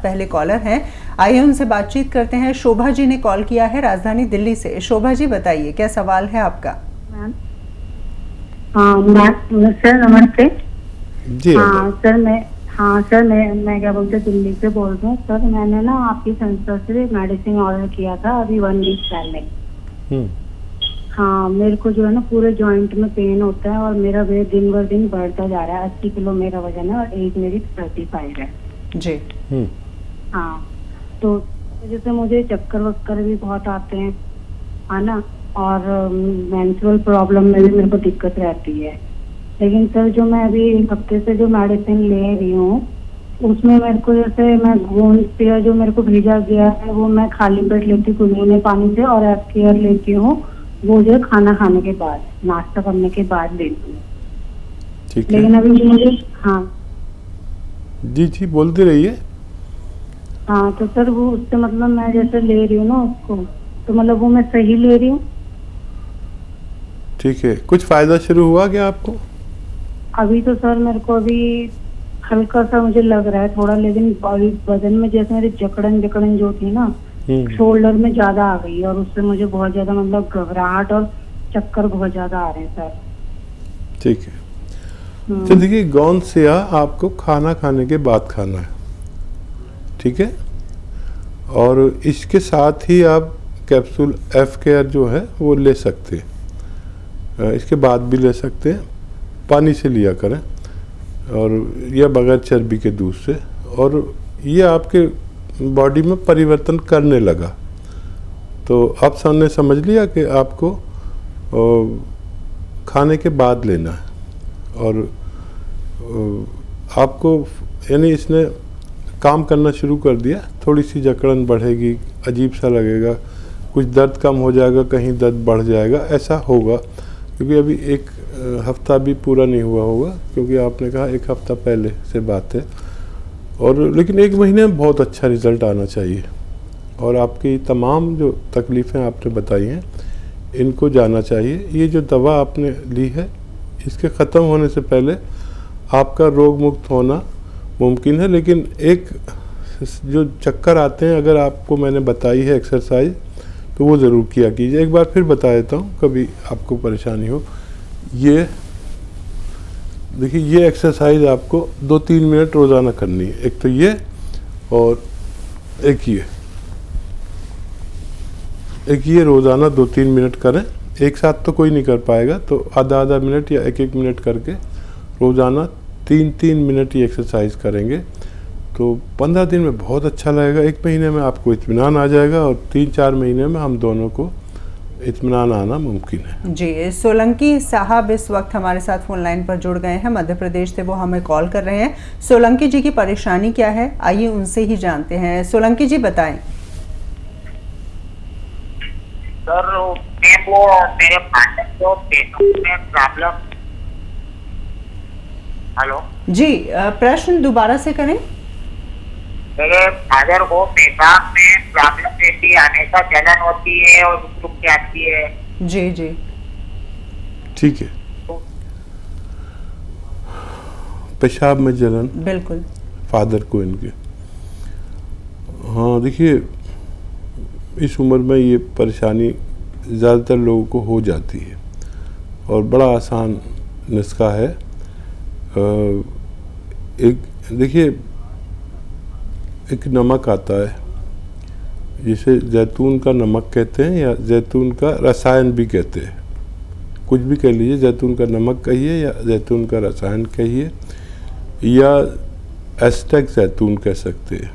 पहले कॉलर हैं, आइए उनसे बातचीत करते हैं। शोभा जी ने कॉल किया है राजधानी दिल्ली से। शोभा जी बताइए क्या सवाल है आपका? मैम सर नमस्ते जी। सर मैं क्या बोलते दिल्ली से बोल रही हूँ सर। मैंने ना आपकी संस्था से मेडिसिन ऑर्डर किया था अभी 1 वीक पहले। हाँ, मेरे को जो है ना पूरे जॉइंट में पेन होता है और मेरा वेट दिन ब दिन बढ़ता जा रहा है। 80 किलो मेरा वजन है और एज मेरी 35 है जी। हाँ, तो जैसे मुझे चक्कर वक्कर भी बहुत आते हैं, है ना, और मेंस्ट्रुअल प्रॉब्लम में भी मेरे को दिक्कत रहती है। लेकिन सर जो मैं अभी 1 हफ्ते से जो मेडिसिन ले रही हूँ उसमें मेरे को जैसे मैं गोंद पेय जो मेरे को भेजा गया है वो मैं खाली पेट लेती हूँ गुनगुने पानी से, और एफ केयर लेती हूँ वो जो है खाना खाने के बाद, नाश्ता करने के बाद लेती हूँ। ठीक है, लेकिन अभी मुझे जी बोलते रहिए। हाँ, तो सर वो उससे मतलब मैं जैसे ले रही हूँ ना उसको, तो मतलब वो मैं सही ले रही हूँ? ठीक है, कुछ फायदा शुरू हुआ क्या आपको? अभी तो सर मेरे को अभी हल्का सा मुझे लग रहा है थोड़ा, लेकिन बदन में जैसे मेरी जकड़न जो थी ना शोल्डर में ज्यादा आ गई है और उससे मुझे बहुत ज्यादा मतलब घबराहट और चक्कर बहुत ज्यादा आ रहे हैं सर। ठीक है, तो देखिए गोंद सेया आपको खाना खाने के बाद खाना है, ठीक है, और इसके साथ ही आप कैप्सूल एफ केयर जो है वो ले सकते हैं, इसके बाद भी ले सकते हैं। पानी से लिया करें और या बगैर चर्बी के दूध से, और ये आपके बॉडी में परिवर्तन करने लगा। तो आप सबने समझ लिया कि आपको खाने के बाद लेना है, और आपको यानी इसने काम करना शुरू कर दिया। थोड़ी सी जकड़न बढ़ेगी, अजीब सा लगेगा, कुछ दर्द कम हो जाएगा, कहीं दर्द बढ़ जाएगा, ऐसा होगा, क्योंकि अभी 1 हफ्ता भी पूरा नहीं हुआ होगा, क्योंकि आपने कहा 1 हफ्ता पहले से बात है। और लेकिन 1 महीने में बहुत अच्छा रिज़ल्ट आना चाहिए, और आपकी तमाम जो तकलीफ़ें आपने बताई हैं इनको जाना चाहिए। ये जो दवा आपने ली है इसके ख़त्म होने से पहले आपका रोग मुक्त होना मुमकिन है। लेकिन एक जो चक्कर आते हैं, अगर आपको मैंने बताई है एक्सरसाइज तो वो ज़रूर किया कीजिए। एक बार फिर बता देता हूँ, कभी आपको परेशानी हो। ये देखिए, ये एक्सरसाइज आपको 2-3 मिनट रोज़ाना करनी है। एक तो ये, और एक ये रोज़ाना 2-3 मिनट करें। एक साथ तो कोई नहीं कर पाएगा, तो आधा मिनट या 1-1 मिनट करके रोज़ाना 3-3 मिनट ये एक्सरसाइज करेंगे तो 15 दिन में बहुत अच्छा लगेगा। 1 महीने में आपको इत्मीनान आ जाएगा, और 3-4 महीने में हम दोनों को इत्मीनान आना मुमकिन है। जी, सोलंकी साहब इस वक्त हमारे साथ फोन लाइन पर जुड़ गए हैं, मध्य प्रदेश से वो हमें कॉल कर रहे हैं। सोलंकी जी की परेशानी क्या है, आइए उनसे ही जानते हैं। सोलंकी जी बताएं। सर वो मेरे फादर को पेटों में प्रॉब्लम। हेलो जी, प्रश्न दोबारा से करें। मेरे फादर को पेशाब में प्रॉब्लम रहती है, हमेशा जलन होती है और रुक जाती है। जी ठीक है, पेशाब में जलन बिल्कुल फादर को इनके। हाँ, देखिए इस उम्र में ये परेशानी ज़्यादातर लोगों को हो जाती है, और बड़ा आसान नुस्खा है। देखिए एक नमक आता है जिसे जैतून का नमक कहते हैं, या जैतून का रसायन भी कहते हैं, कुछ भी कह लीजिए। जैतून का नमक कहिए या जैतून का रसायन कहिए, या एस्टेक जैतून कह सकते हैं।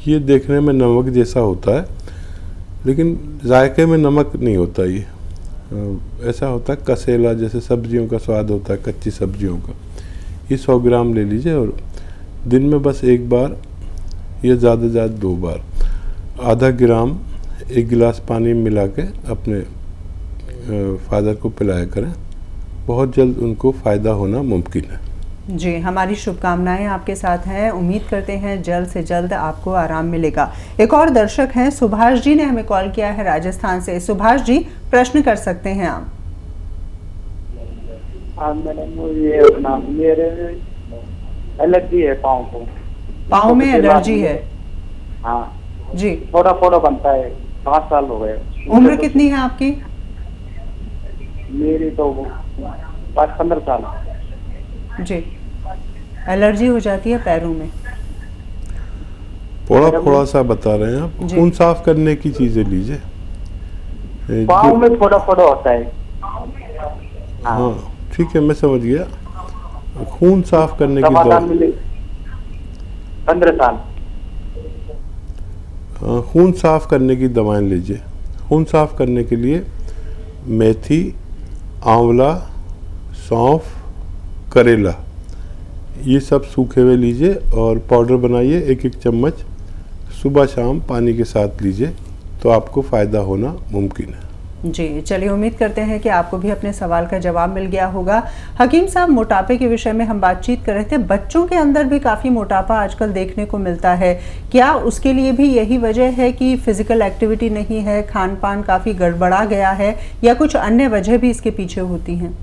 ये देखने में नमक जैसा होता है, लेकिन जायके में नमक नहीं होता। ये ऐसा होता है कसेला, जैसे सब्जियों का स्वाद होता है, कच्ची सब्जियों का। ये 100 ग्राम ले लीजिए, और दिन में बस 1 बार या ज़्यादा से ज़्यादा 2 बार आधा ग्राम 1 गिलास पानी में मिला के अपने फादर को पिलाया करें। बहुत जल्द उनको फ़ायदा होना मुमकिन है। जी, हमारी शुभकामनाएं आपके साथ हैं। उम्मीद करते हैं जल्द से जल्द आपको आराम मिलेगा। एक और दर्शक हैं, सुभाष जी ने हमें कॉल किया है राजस्थान से। सुभाष जी, प्रश्न कर सकते हैं आप। मैडम ये अपना मेरे एलर्जी है पाँव को। पाँव में एलर्जी है? हाँ, जी, थोड़ा थोड़ा बनता है। 5 साल हो गए। उम्र कितनी है आपकी? मेरी तो 15 साल। जी, एलर्जी हो जाती है पैरों में? थोड़ा थोड़ा सा बता रहे हैं आप। जी। खून साफ करने की चीज़ें लीजिए। पाँव में थोड़ा थोड़ा होता है। हाँ ठीक है, मैं समझ गया। खून साफ करने की समाधान मिले 15 साल। खून साफ करने की दवाएं लीजिए। खून साफ करने के लिए मेथी, आंवला, सौंफ, करेला, ये सब सूखे हुए लीजिए और पाउडर बनाइए। 1-1 चम्मच सुबह शाम पानी के साथ लीजिए तो आपको फ़ायदा होना मुमकिन है। जी, चलिए उम्मीद करते हैं कि आपको भी अपने सवाल का जवाब मिल गया होगा। हकीम साहब, मोटापे के विषय में हम बातचीत कर रहे थे। बच्चों के अंदर भी काफ़ी मोटापा आजकल देखने को मिलता है। क्या उसके लिए भी यही वजह है कि फिजिकल एक्टिविटी नहीं है, खान पान काफ़ी गड़बड़ा गया है, या कुछ अन्य वजह भी इसके पीछे होती हैं?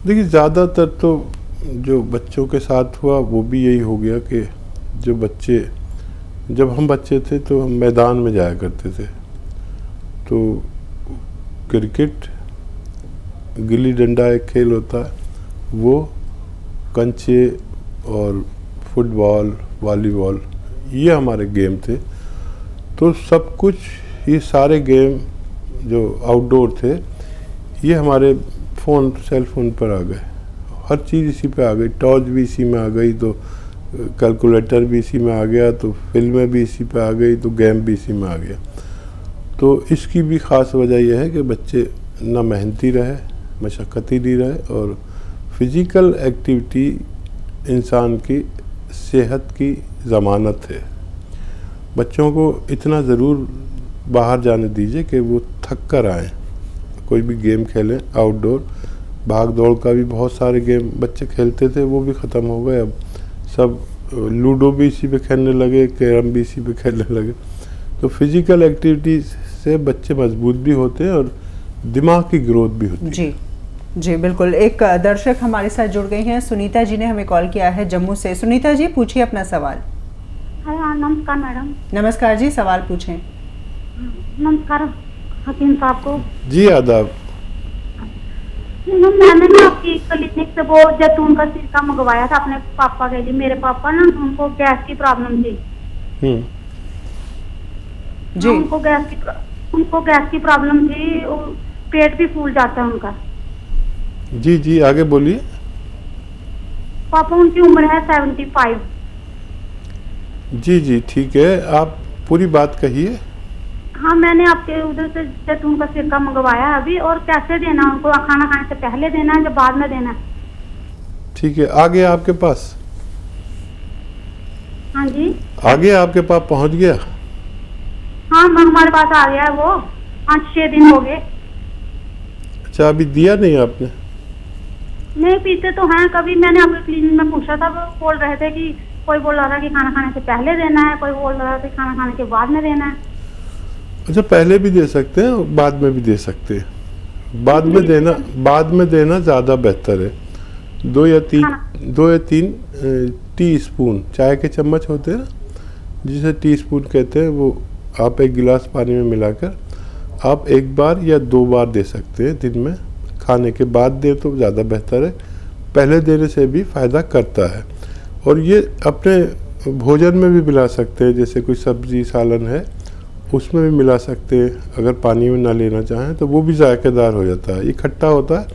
देखिए, ज़्यादातर तो जो बच्चों के साथ हुआ वो भी यही हो गया कि जो बच्चे, जब हम बच्चे थे तो हम मैदान में जाया करते थे, तो क्रिकेट, गिल्ली डंडा एक खेल होता है, वो, कंचे और फुटबॉल, वॉलीबॉल, ये हमारे गेम थे। तो सब कुछ, ये सारे गेम जो आउटडोर थे, ये हमारे फ़ोन, सेल फोन पर आ गए। हर चीज़ इसी पे आ गई। टॉर्च भी इसी में आ गई, तो कैलकुलेटर भी इसी में आ गया, तो फिल्में भी इसी पे आ गई, तो गेम भी इसी में आ गया। तो इसकी भी ख़ास वजह यह है कि बच्चे ना मेहनती रहे, मशक्क़ती नहीं रहे, और फिज़िकल एक्टिविटी इंसान की सेहत की ज़मानत है। बच्चों को इतना ज़रूर बाहर जाने दीजिए कि वो थक कर आएँ। कोई भी गेम खेलें आउटडोर। भाग दौड़ का भी बहुत सारे गेम बच्चे खेलते थे, वो भी ख़त्म हो गए। अब सब लूडो भी इसी पे खेलने लगे, कैरम भी इसी पे खेलने लगे। तो फिज़िकल एक्टिविटी से बच्चे मजबूत भी होते हैं और दिमाग की ग्रोथ भी होती है। जी जी, बिल्कुल। एक दर्शक हमारे साथ जुड़ गई हैं, सुनीता जी ने हमें कॉल किया है जम्मू से। सुनीता जी, पूछिए अपना सवाल। हाँ, नमस्कार मैडम। नमस्कार जी, सवाल पूछें। नमस्कार हकीम साहब को। जी आदाब। मैंने ना आपकी क्लिनिक से वो जैतून का सिरका मंगवाया था अपने पापा के लिए। मेरे पापा ना, उनको गैस की प्रॉब्लम थी। जी, उनको गैस की प्रॉब्लम थी, पेट भी फूल जाता है उनका। जी जी, आगे बोलिए। पापा, उनकी उम्र है 75। जी जी, ठीक है, आप पूरी बात कहिए। हाँ, मैंने आपके उधर से जैतून का सिरका मंगवाया है अभी। और कैसे देना उनको? खाना खाने से पहले देना है या बाद में देना है? ठीक है, आ गया आपके पास? हाँ जी। आ गया आपके पास, पहुंच गया? हाँ, हमारे पास आ गया है वो। 5-6 दिन हो गए। अच्छा, अभी दिया नहीं आपने? नहीं, पीते तो हैं। कभी मैंने आपके क्लिनिक में पूछा था, वो बोल रहे थे कि कोई बोल रहा था कि खाना खाने से पहले देना है, कोई बोल रहा था कि खाना खाने के बाद में देना है। अच्छा, पहले भी दे सकते हैं और बाद में भी दे सकते हैं। बाद में देना ज़्यादा बेहतर है। 2 या 3 टी स्पून, चाय के चम्मच होते हैं ना, जिसे टी स्पून कहते हैं, वो आप 1 गिलास पानी में मिलाकर आप 1 बार या 2 बार दे सकते हैं दिन में। खाने के बाद दे तो ज़्यादा बेहतर है, पहले देने से भी फ़ायदा करता है। और ये अपने भोजन में भी मिला सकते हैं, जैसे कोई सब्ज़ी सालन है उसमें भी मिला सकते हैं। अगर पानी में ना लेना चाहें तो वो भी जायकेदार हो जाता है। ये खट्टा होता है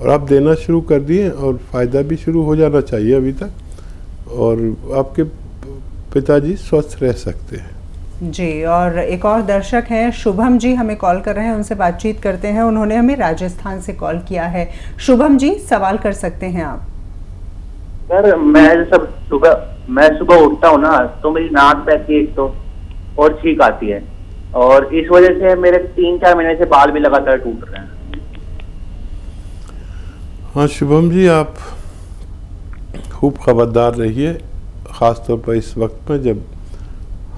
और आप देना शुरू कर दिए और फ़ायदा भी शुरू हो जाना चाहिए अभी तक, और आपके पिताजी स्वस्थ रह सकते हैं। जी, और एक और दर्शक हैं शुभम जी, हमें कॉल कर रहे हैं, उनसे बातचीत करते हैं। उन्होंने हमें राजस्थान से कॉल किया है। शुभम जी, सवाल कर सकते हैं आप। सर, मैं सुबह उठता हूँ ना, तो मेरी नाक बहती है एक तो, और छींक आती है, और इस वजह से मेरे 3-4 महीने से बाल भी लगातार टूट रहे हैं। हाँ शुभम जी, आप खूब खबरदार रहिए, ख़ास तौर पर इस वक्त में जब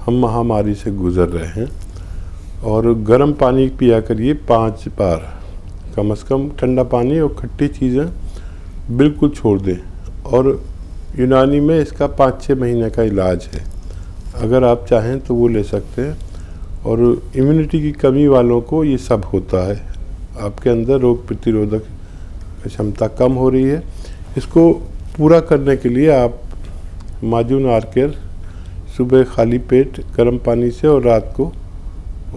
हम महामारी से गुज़र रहे हैं। और गर्म पानी पिया करिए 5 बार कम से कम। ठंडा पानी और खट्टी चीज़ें बिल्कुल छोड़ दें। और यूनानी में इसका 5-6 महीने का इलाज है। अगर आप चाहें तो वो ले सकते हैं। और इम्यूनिटी की कमी वालों को ये सब होता है, आपके अंदर रोग प्रतिरोधक क्षमता कम हो रही है। इसको पूरा करने के लिए आप माजून आर्केर सुबह खाली पेट गर्म पानी से और रात को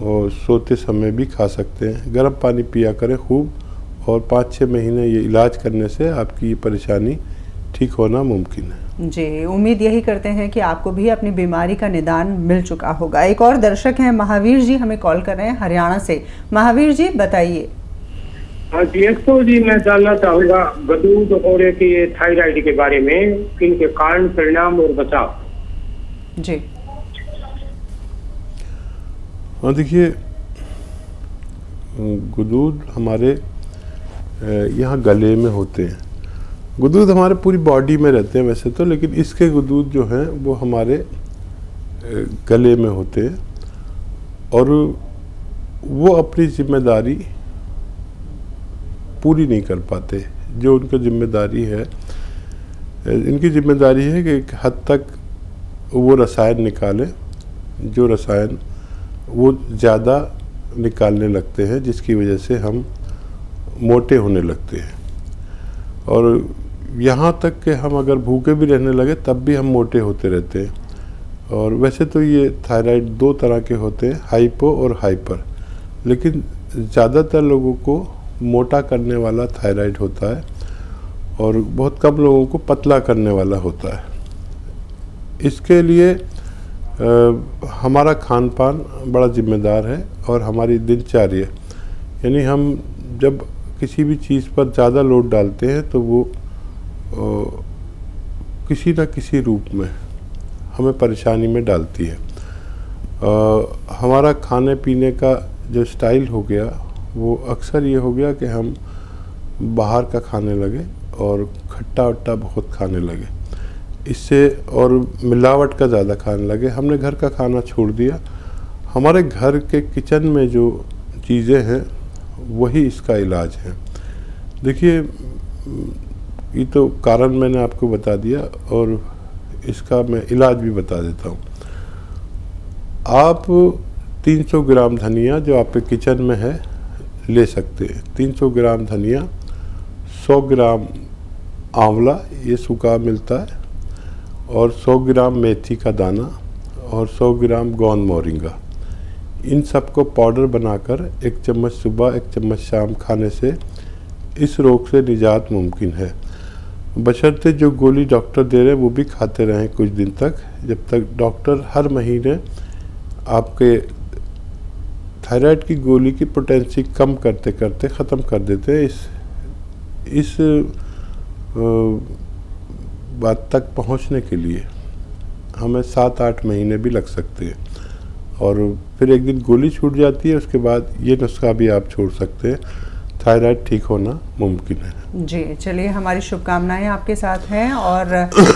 और सोते समय भी खा सकते हैं। गर्म पानी पिया करें खूब, और 5-6 महीने ये इलाज करने से आपकी ये परेशानी ठीक होना मुमकिन है। जी, उम्मीद यही करते हैं कि आपको भी अपनी बीमारी का निदान मिल चुका होगा। एक और दर्शक हैं महावीर जी, हमें कॉल कर रहे हैं हरियाणा से। महावीर जी बताइए। हाँ जी, एक तो जी मैं जानना चाहूँगा गदूद और एक ये थायराइड के बारे में, इनके कारण, परिणाम और बचाव। जी हाँ, देखिए गुदूद हमारे यहाँ गले में होते हैं। गुदूद हमारे पूरी बॉडी में रहते हैं वैसे तो, लेकिन इसके गुदूद जो हैं वो हमारे गले में होते हैं, और वो अपनी जिम्मेदारी पूरी नहीं कर पाते। जो उनकी जिम्मेदारी है, इनकी जिम्मेदारी है कि एक हद तक वो रसायन निकालें, जो रसायन वो ज़्यादा निकालने लगते हैं, जिसकी वजह से हम मोटे होने लगते हैं। और यहाँ तक कि हम अगर भूखे भी रहने लगे तब भी हम मोटे होते रहते हैं। और वैसे तो ये थायराइड 2 तरह के होते हैं, हाइपो और हाइपर, लेकिन ज़्यादातर लोगों को मोटा करने वाला थायराइड होता है और बहुत कम लोगों को पतला करने वाला होता है। इसके लिए हमारा खान पान बड़ा जिम्मेदार है और हमारी दिनचर्या, यानी हम जब किसी भी चीज़ पर ज़्यादा लोड डालते हैं तो वो किसी न किसी रूप में हमें परेशानी में डालती है। हमारा खाने पीने का जो स्टाइल हो गया वो अक्सर ये हो गया कि हम बाहर का खाने लगे और खट्टा वट्टा बहुत खाने लगे, इससे और मिलावट का ज़्यादा खाने लगे। हमने घर का खाना छोड़ दिया। हमारे घर के किचन में जो चीज़ें हैं वही इसका इलाज है। देखिए, ये तो कारण मैंने आपको बता दिया और इसका मैं इलाज भी बता देता हूँ। आप 300 ग्राम धनिया जो आपके किचन में है ले सकते हैं। 300 ग्राम धनिया, 100 ग्राम आंवला, ये सूखा मिलता है, और 100 ग्राम मेथी का दाना और 100 ग्राम गोंद मोरिंगा। इन सबको पाउडर बनाकर 1 चम्मच सुबह 1 चम्मच शाम खाने से इस रोग से निजात मुमकिन है। बशर्ते जो गोली डॉक्टर दे रहे हैं वो भी खाते रहें कुछ दिन तक, जब तक डॉक्टर हर महीने आपके थायराइड की गोली की पोटेंसी कम करते करते ख़त्म कर देते हैं। इस बात तक पहुंचने के लिए हमें 7-8 महीने भी लग सकते हैं, और फिर एक दिन गोली छूट जाती है, उसके बाद ये नुस्खा भी आप छोड़ सकते हैं। थायराइड ठीक होना मुमकिन है। जी, चलिए, हमारी शुभकामनाएं आपके साथ हैं। और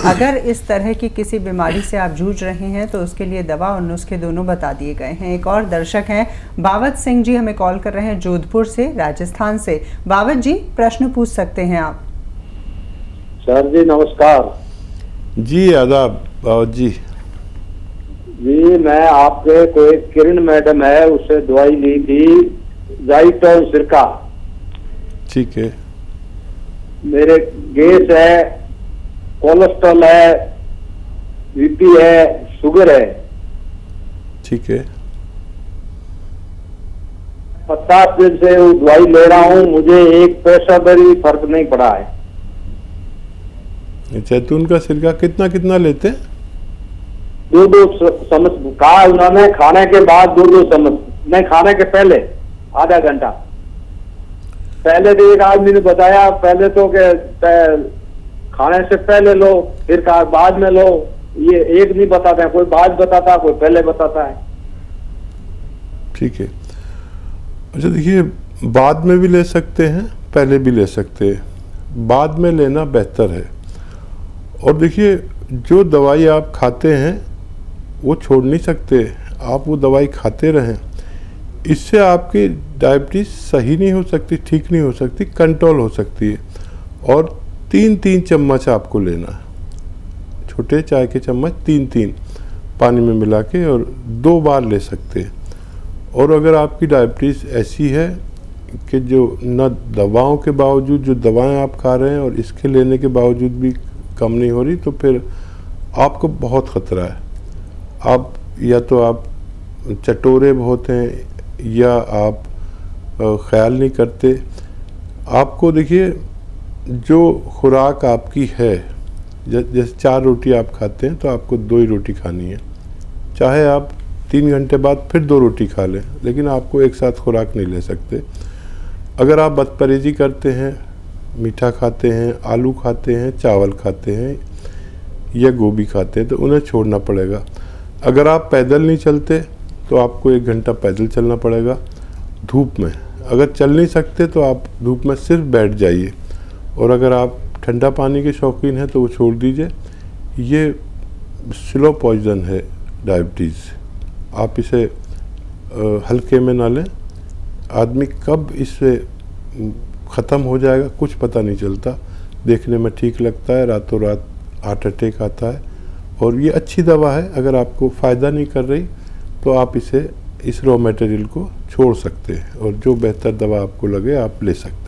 अगर इस तरह की किसी बीमारी से आप जूझ रहे हैं तो उसके लिए दवा और नुस्खे दोनों बता दिए गए हैं। एक और दर्शक हैं बावत सिंह जी, हमें कॉल कर रहे हैं जोधपुर से, राजस्थान से। बावत जी, प्रश्न पूछ सकते हैं आप। सर जी नमस्कार। जी आदाब बावत जी। जी, मैं आपके कोई किरण मैडम है, उससे दवाई ली थी जाइटोन सिरका। ठीक है। मेरे गैस है, कोलेस्ट्रॉल है, बीपी है, शुगर है। ठीक है। 50 दिन से वो दवाई ले रहा हूँ, मुझे एक पैसा भी फर्क नहीं पड़ा है। जैतून का सिरका कितना कितना लेते हैं? 2 चम्मच कहा उन्होंने, खाने के बाद 2 चम्मच, नहीं खाने के पहले आधा घंटा पहले। तो एक आदमी ने बताया पहले तो के खाने से पहले लो, फिर कहा बाद में लो। ये एक नहीं बताता है, कोई बाद बताता है, कोई पहले बताता है। ठीक है। अच्छा देखिए, बाद में भी ले सकते हैं, पहले भी ले सकते हैं। बाद में लेना बेहतर है। और देखिए, जो दवाई आप खाते हैं वो छोड़ नहीं सकते, आप वो दवाई खाते रहें। इससे आपकी डायबिटीज़ सही नहीं हो सकती, ठीक नहीं हो सकती, कंट्रोल हो सकती है। और 3-3 चम्मच आपको लेना है, छोटे चाय के चम्मच 3-3। पानी में मिला के, और 2 बार ले सकते हैं। और अगर आपकी डायबिटीज़ ऐसी है कि जो न दवाओं के बावजूद, जो दवाएं आप खा रहे हैं और इसके लेने के बावजूद भी कम नहीं हो रही, तो फिर आपको बहुत ख़तरा है। आप या तो आप चटोरे बहुत हैं या आप ख्याल नहीं करते। आपको देखिए, जो खुराक आपकी है, जैसे 4 रोटी आप खाते हैं तो आपको 2 ही रोटी खानी है। चाहे आप 3 घंटे बाद फिर 2 रोटी खा लें, लेकिन आपको एक साथ खुराक नहीं ले सकते। अगर आप बदपरहेज़ी करते हैं, मीठा खाते हैं, आलू खाते हैं, चावल खाते हैं या गोभी खाते हैं, तो उन्हें छोड़ना पड़ेगा। अगर आप पैदल नहीं चलते तो आपको 1 घंटा पैदल चलना पड़ेगा धूप में। अगर चल नहीं सकते तो आप धूप में सिर्फ बैठ जाइए। और अगर आप ठंडा पानी के शौकीन हैं तो वो छोड़ दीजिए। ये स्लो पॉइजन है डायबिटीज़, आप इसे हल्के में ना लें। आदमी कब इससे ख़त्म हो जाएगा कुछ पता नहीं चलता। देखने में ठीक लगता है, रातों रात हार्ट अटैक आता है। और ये अच्छी दवा है, अगर आपको फ़ायदा नहीं कर रही तो आप इस रॉ मटेरियल को छोड़ सकते हैं और जो बेहतर दवा आपको लगे आप ले सकते हैं।